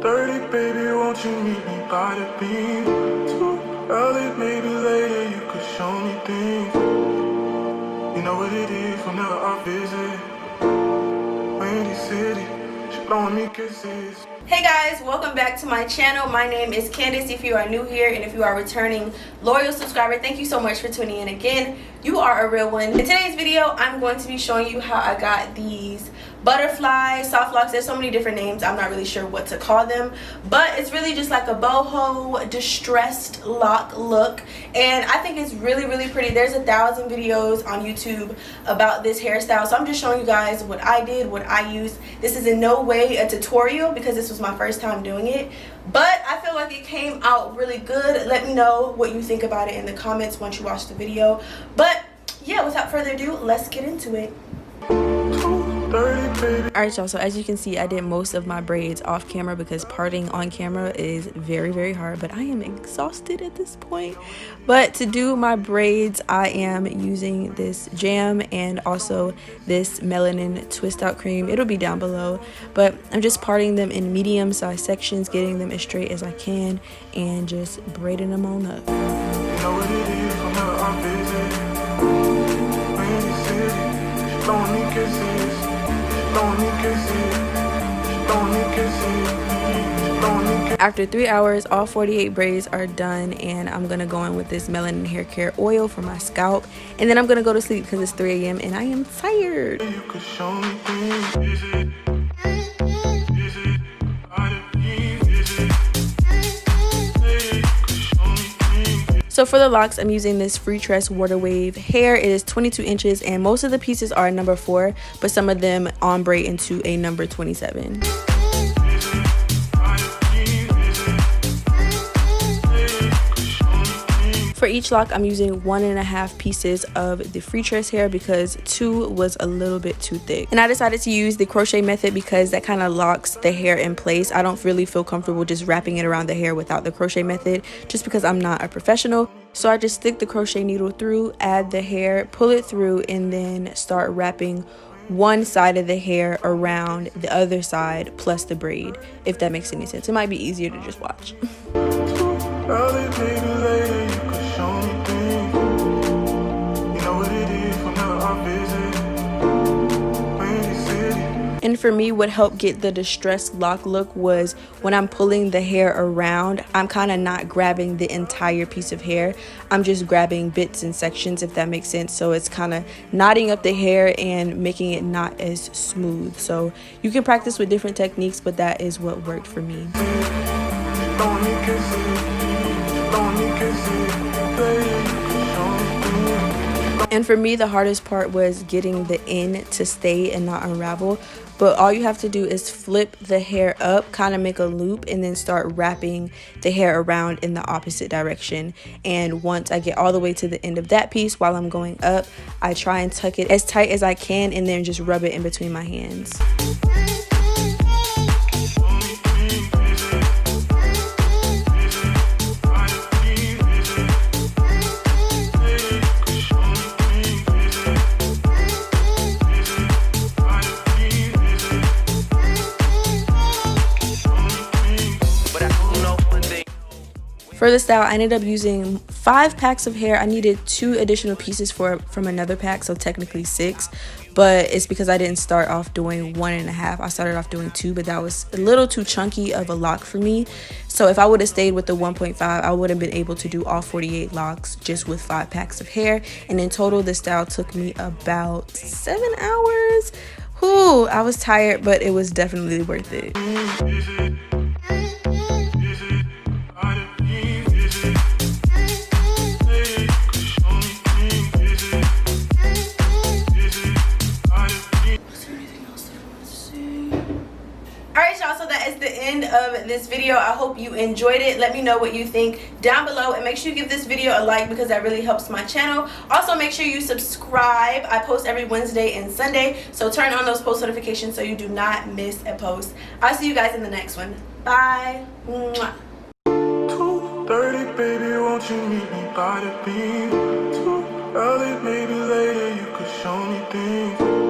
2:30, baby, won't you meet me by the beam? Too early, maybe later, you could show me things. You know what it is whenever I visit Windy City, she blowing me kisses. Hey guys, welcome back to my channel. My name is Candace if you are new here, and if you are a returning loyal subscriber, thank you so much for tuning in again. You are a real one. In today's video, I'm going to be showing you how I got these butterfly soft locks. There's so many different names, I'm not really sure what to call them, but it's really just like a boho distressed lock look, and I think it's really pretty. There's 1,000 videos on YouTube about this hairstyle, so I'm just showing you guys what I did, what I used. This is in no way a tutorial because this was my first time doing it, but I feel like it came out really good. Let me know what you think about it in the comments once you watch the video. But yeah, without further ado, let's get into it. Alright y'all, so as you can see, I did most of my braids off camera because parting on camera is very hard, but I am exhausted at this point. But to do my braids, I am using this jam and also this melanin twist out cream. It'll be down below, but I'm just parting them in medium size sections, getting them as straight as I can and just braiding them on up. You know what it is whenever I visit Windy City, she blowing me kisses. After 3 hours, all 48 braids are done, and I'm gonna go in with this melanin hair care oil for my scalp, and then I'm gonna go to sleep because it's 3 a.m. and I am tired. So for the locks, I'm using this Freetress water wave hair. It is 22 inches and most of the pieces are number 4, but some of them ombre into a number 27. For each lock, I'm using 1.5 pieces of the Freetress hair because 2 was a little bit too thick. And I decided to use the Crochet Method because that kind of locks the hair in place. I don't really feel comfortable just wrapping it around the hair without the Crochet Method, just because I'm not a professional. So I just stick the crochet needle through, add the hair, pull it through, and then start wrapping one side of the hair around the other side plus the braid, if that makes any sense. It might be easier to just watch. And for me, what helped get the distressed lock look was when I'm pulling the hair around, I'm kind of not grabbing the entire piece of hair. I'm just grabbing bits and sections, if that makes sense. So it's kind of knotting up the hair and making it not as smooth. So you can practice with different techniques, but that is what worked for me. And for me, the hardest part was getting the end to stay and not unravel. But all you have to do is flip the hair up, kind of make a loop, and then start wrapping the hair around in the opposite direction. And once I get all the way to the end of that piece, while I'm going up, I try and tuck it as tight as I can and then just rub it in between my hands. For the style, I ended up using 5 packs of hair. I needed 2 additional pieces from another pack, so technically 6, but it's because I didn't start off doing 1.5. I started off doing 2, but that was a little too chunky of a lock for me. So if I would have stayed with the 1.5, I would have been able to do all 48 locks just with 5 packs of hair. And in total, the style took me about 7 hours. Whew, I was tired, but it was definitely worth it. Of this video. I hope you enjoyed it. Let me know what you think down below, and make sure you give this video a like because that really helps my channel. Also, make sure you subscribe. I post every Wednesday and Sunday, so turn on those post notifications so you do not miss a post. I'll see you guys in the next one. Bye. Mwah. 2:30, baby, won't you meet me by the beam? Too early, maybe later, you could show me things.